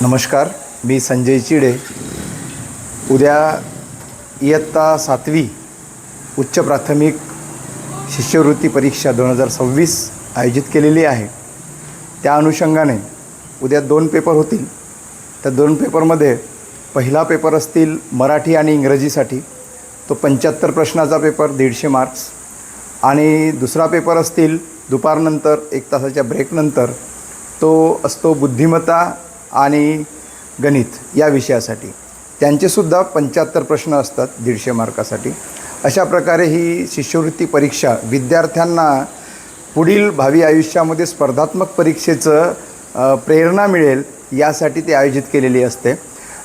नमस्कार, मी संजय चिडे. उद्या इयत्ता 7वी उच्च प्राथमिक शिष्यवृत्ती परीक्षा 2026 आयोजित केलेली आहे. त्या अनुषंगाने उद्या 2 पेपर होतील. त्या 2 पेपरमध्ये पहिला पेपर असतील मराठी आणि इंग्रजीसाठी, तो 75 प्रश्नाचा पेपर 150 मार्क्स. आणि दुसरा पेपर असतील दुपारनंतर 1 तासाच्या ब्रेकनंतर, तो असतो बुद्धिमत्ता आणि गणित या विषयासाठी. त्यांचेसुद्धा 75 प्रश्न असतात 150 मार्कासाठी. अशा प्रकारे ही शिष्यवृत्ती परीक्षा विद्यार्थ्यांना पुढील भावी आयुष्यामध्ये स्पर्धात्मक परीक्षेचं प्रेरणा मिळेल यासाठी ते आयोजित केलेली असते.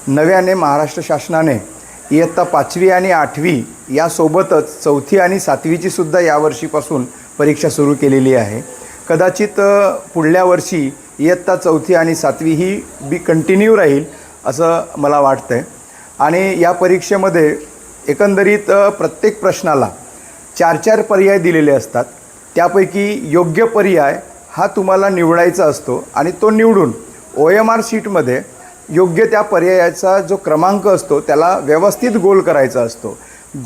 नव्याने महाराष्ट्र शासनाने इयत्ता 5वी आणि 8वी यासोबतच 4थी आणि 7वीची सुद्धा यावर्षीपासून परीक्षा सुरू केलेली आहे. कदाचित पुढल्या वर्षी इयत्ता 4थी आणि 7वी ही कंटिन्यू राहील असं मला वाटतं आहे. आणि या परीक्षेमध्ये एकंदरीत प्रत्येक प्रश्नाला 4 पर्याय दिलेले असतात. त्यापैकी योग्य पर्याय हा तुम्हाला निवडायचा असतो आणि तो निवडून OMR शीटमध्ये योग्य त्या पर्यायाचा जो क्रमांक असतो त्याला व्यवस्थित गोल करायचा असतो.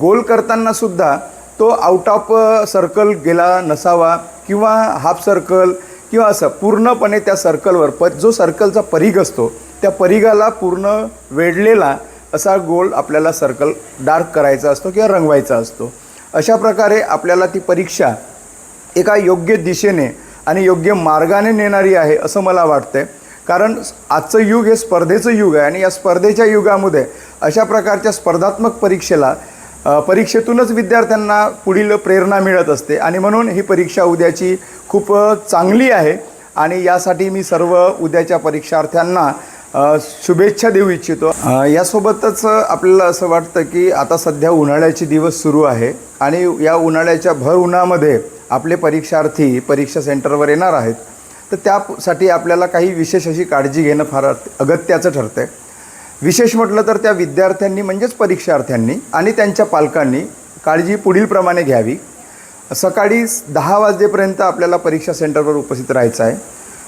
गोल करतानासुद्धा तो आउट ऑफ सर्कल गेला नसावा किंवा हाफ सर्कल किंवा असं पूर्णपणे त्या सर्कलवर जो सर्कलचा परिघ असतो त्या परिघाला पूर्ण वेढलेला असा गोल आपल्याला सर्कल डार्क करायचा असतो किंवा रंगवायचा असतो. अशा प्रकारे आपल्याला ती परीक्षा एका योग्य दिशेने आणि योग्य मार्गाने नेणारी आहे असं मला वाटतं. कारण आजचं युग हे स्पर्धेचं युग आहे आणि या स्पर्धेच्या युगामध्ये अशा प्रकारच्या स्पर्धात्मक परीक्षेतूनच विद्यार्थ्यांना पुढील प्रेरणा मिळत असते. आणि म्हणून ही परीक्षा उद्याची खूप चांगली आहे आणि यासाठी मी सर्व उद्याच्या परीक्षार्थ्यांना शुभेच्छा देऊ इच्छितो. यासोबतच आपल्याला असं वाटतं की आता सध्या उन्हाळ्याचे दिवस सुरू आहे आणि या उन्हाळ्याच्या भर उन्हामध्ये आपले परीक्षार्थी परीक्षा सेंटरवर येणार आहेत. तर त्यासाठी आपल्याला काही विशेष अशी काळजी घेणं फार अगत्याचं ठरतं आहे. विशेष म्हटलं तर त्या विद्यार्थ्यांनी म्हणजेच परीक्षार्थ्यांनी आणि त्यांच्या पालकांनी काळजी पुढीलप्रमाणे घ्यावी. सकाळी 10 वाजेपर्यंत आपल्याला परीक्षा सेंटरवर उपस्थित राहायचं आहे.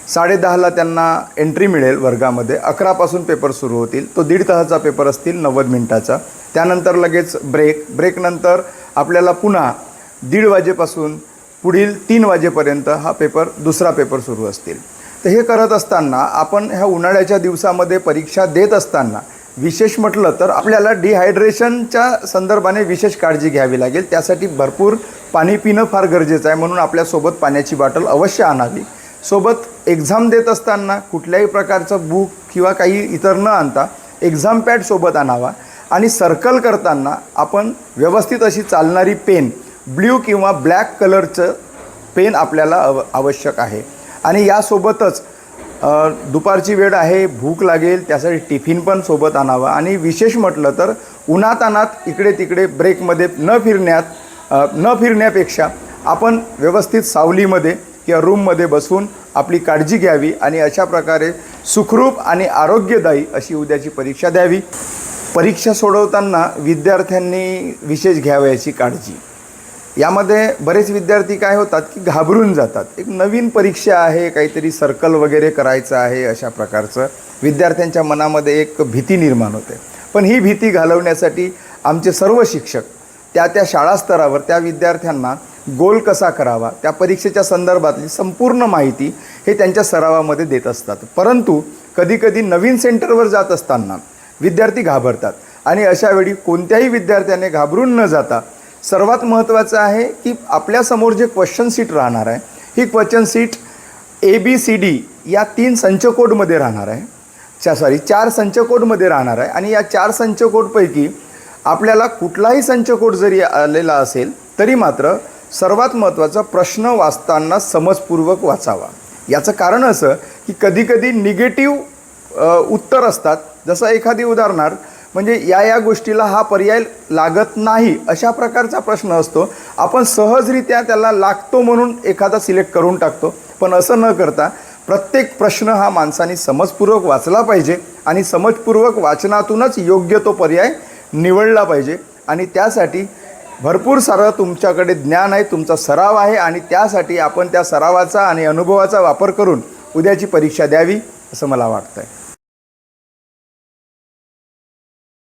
10:30ला त्यांना एंट्री मिळेल वर्गामध्ये. 11पासून पेपर सुरू होतील. तो 1.5 तासाचा पेपर असतील 90 मिनिटाचा. त्यानंतर लगेच ब्रेकनंतर आपल्याला पुन्हा 1:30 वाजेपासून पुढील 3 वाजेपर्यंत दुसरा पेपर सुरू असतील. तर हे करत असताना आपण ह्या उन्हाळ्याच्या दिवसामध्ये परीक्षा देत असताना विशेष म्हटलं तर आपल्याला डिहायड्रेशनच्या संदर्भाने विशेष काळजी घ्यावी लागेल. त्यासाठी भरपूर पाणी पिणं फार गरजेचं आहे. म्हणून आपल्यासोबत पाण्याची बॉटल अवश्य आणावी. सोबत एक्झाम देत असताना कुठल्याही प्रकारचं बुक किंवा काही इतर न आणता एक्झाम पॅड सोबत आणावा. आणि सर्कल करताना आपण व्यवस्थित अशी चालणारी पेन, ब्ल्यू किंवा ब्लॅक कलरचं पेन आपल्याला आवश्यक आहे. आणि यासोबतच दुपारची वेळ आहे, भूक लागेल, त्यासाठी टिफिन पण सोबत आणावा. आणि विशेष म्हटलं तर उन्हातान्हात इकडे तिकडे ब्रेकमध्ये न फिरण्यापेक्षा आपण व्यवस्थित सावलीमध्ये किंवा रूममध्ये बसून आपली काळजी घ्यावी आणि अशा प्रकारे सुखरूप आणि आरोग्यदायी अशी उद्याची परीक्षा द्यावी. परीक्षा सोडवताना विद्यार्थ्यांनी विशेष घ्यावयाची काळजी. यामध्ये बरेच विद्यार्थी काय होतात की घाबरून जातात. एक नवीन परीक्षा आहे, काहीतरी सर्कल वगैरे करायचं आहे, अशा प्रकारचं विद्यार्थ्यांच्या मनामध्ये एक भीती निर्माण होते. पण ही भीती घालवण्यासाठी आमचे सर्व शिक्षक त्या शाळा स्तरावर त्या विद्यार्थ्यांना गोल कसा करावा त्या परीक्षेच्या संदर्भातली संपूर्ण माहिती हे त्यांच्या सरावामध्ये देत असतात. परंतु कधीकधी नवीन सेंटरवर जात असताना विद्यार्थी घाबरतात आणि अशावेळी कोणत्याही विद्यार्थ्याने घाबरून न जाता सर्वात महत्त्वाचं आहे की आपल्यासमोर जे क्वेश्चन सीट राहणार आहे ही क्वेश्चन सीट ABCD या 3 संचकोडमध्ये राहणार आहे. 4 संचकोडमध्ये राहणार आहे. आणि या 4 संचकोडपैकी आपल्याला कुठलाही संचकोड जरी आलेला असेल तरी मात्र सर्वात महत्त्वाचा प्रश्न वाचताना समजपूर्वक वाचावा. याचं कारण असं की कधीकधी निगेटिव्ह उत्तर असतात. जसं एखादी उदाहरणार्थ म्हणजे या गोष्टीला हा पर्याय लागत नाही अशा प्रकारचा प्रश्न असतो. आपण सहजरित्या त्याला लागतो म्हणून एखादा सिलेक्ट करून टाकतो. पण असं न करता प्रत्येक प्रश्न हा माणसाने समजपूर्वक वाचला पाहिजे आणि समजपूर्वक वाचनातूनच योग्य तो पर्याय निवडला पाहिजे. आणि त्यासाठी भरपूर सारं तुमच्याकडे ज्ञान आहे, तुमचा सराव आहे आणि त्यासाठी आपण त्या सरावाचा आणि अनुभवाचा वापर करून उद्याची परीक्षा द्यावी असं मला वाटतं आहे.